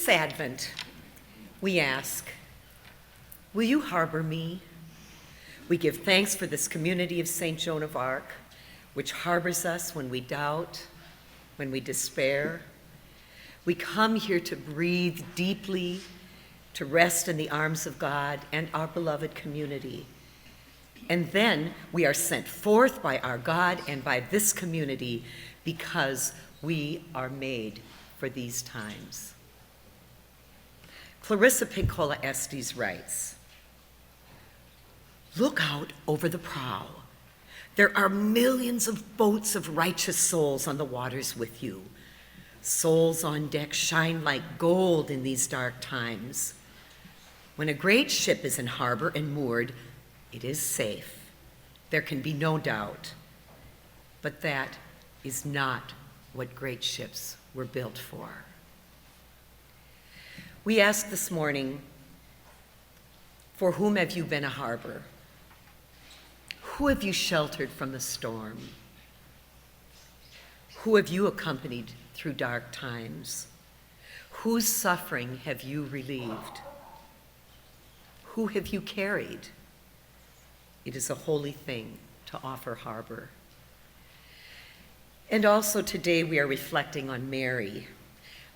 This Advent, we ask, will you harbor me? We give thanks for this community of St. Joan of Arc, which harbors us when we doubt, when we despair. We come here to breathe deeply, to rest in the arms of God and our beloved community. And then we are sent forth by our God and by this community because we are made for these times. Clarissa Pinkola Estes writes, look out over the prow. There are millions of boats of righteous souls on the waters with you. Souls on deck shine like gold in these dark times. When a great ship is in harbor and moored, it is safe. There can be no doubt. But that is not what great ships were built for. We ask this morning, for whom have you been a harbor? Who have you sheltered from the storm? Who have you accompanied through dark times? Whose suffering have you relieved? Who have you carried? It is a holy thing to offer harbor. And also today we are reflecting on Mary,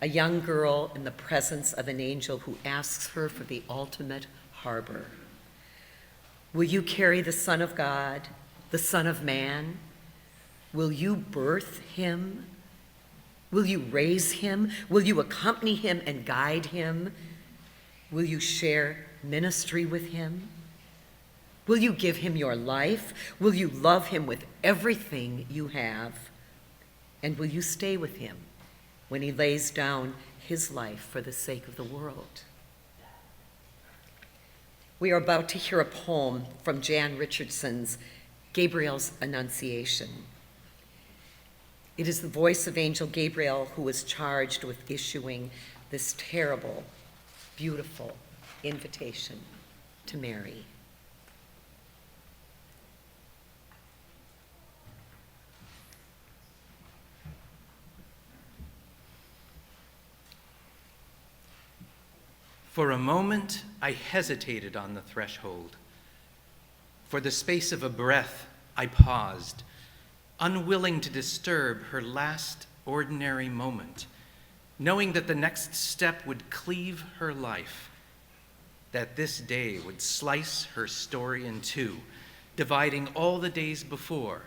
a young girl in the presence of an angel who asks her for the ultimate harbor. Will you carry the Son of God, the Son of Man? Will you birth him? Will you raise him? Will you accompany him and guide him? Will you share ministry with him? Will you give him your life? Will you love him with everything you have? And will you stay with him when he lays down his life for the sake of the world? We are about to hear a poem from Jan Richardson's Gabriel's Annunciation. It is the voice of Angel Gabriel who was charged with issuing this terrible, beautiful invitation to Mary. For a moment, I hesitated on the threshold. For the space of a breath, I paused, unwilling to disturb her last ordinary moment, knowing that the next step would cleave her life, that this day would slice her story in two, dividing all the days before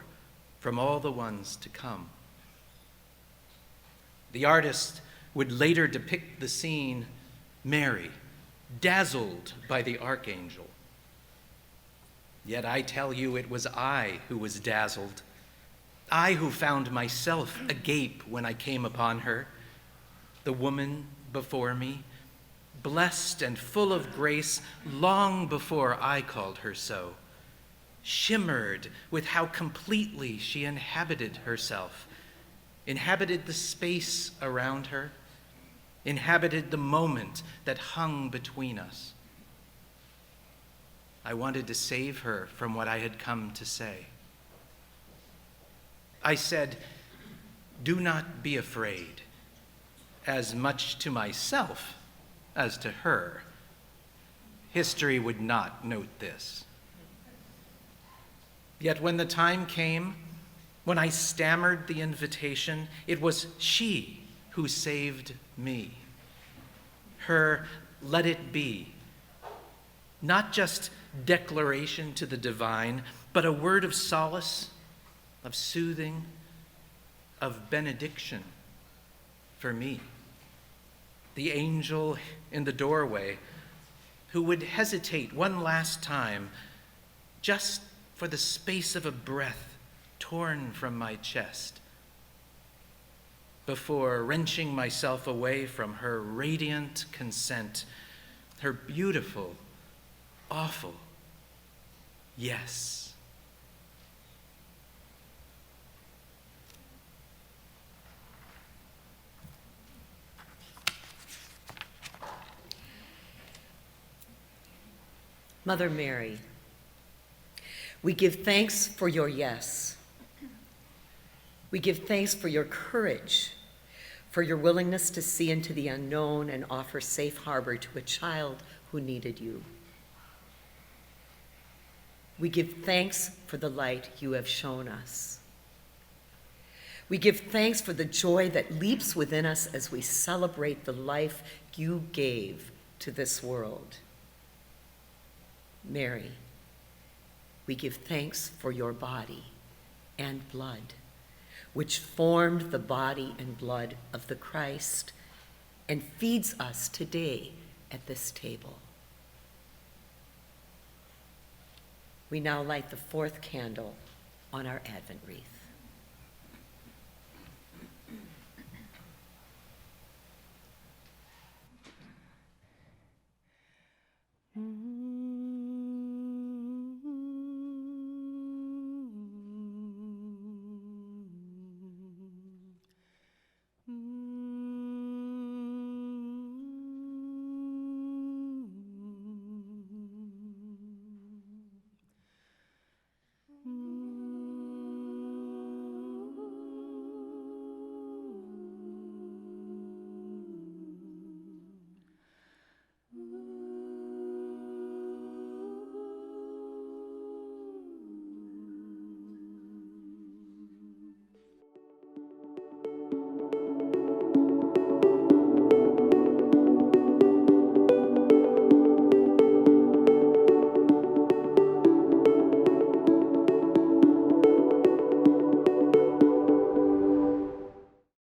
from all the ones to come. The artist would later depict the scene, Mary, dazzled by the archangel. Yet I tell you, it was I who was dazzled. I who found myself agape when I came upon her, the woman before me, blessed and full of grace long before I called her so, shimmered with how completely she inhabited herself, inhabited the space around her, inhabited the moment that hung between us. I wanted to save her from what I had come to say. I said, do not be afraid, as much to myself as to her. History would not note this. Yet when the time came, when I stammered the invitation, it was she who saved me. Her let it be. Not just declaration to the divine, but a word of solace, of soothing, of benediction for me. The angel in the doorway who would hesitate one last time just for the space of a breath torn from my chest before wrenching myself away from her radiant consent, her beautiful, awful yes. Mother Mary, we give thanks for your yes. We give thanks for your courage, for your willingness to see into the unknown and offer safe harbor to a child who needed you. We give thanks for the light you have shown us. We give thanks for the joy that leaps within us as we celebrate the life you gave to this world. Mary, we give thanks for your body and blood, which formed the body and blood of the Christ and feeds us today at this table. We now light the fourth candle on our Advent wreath.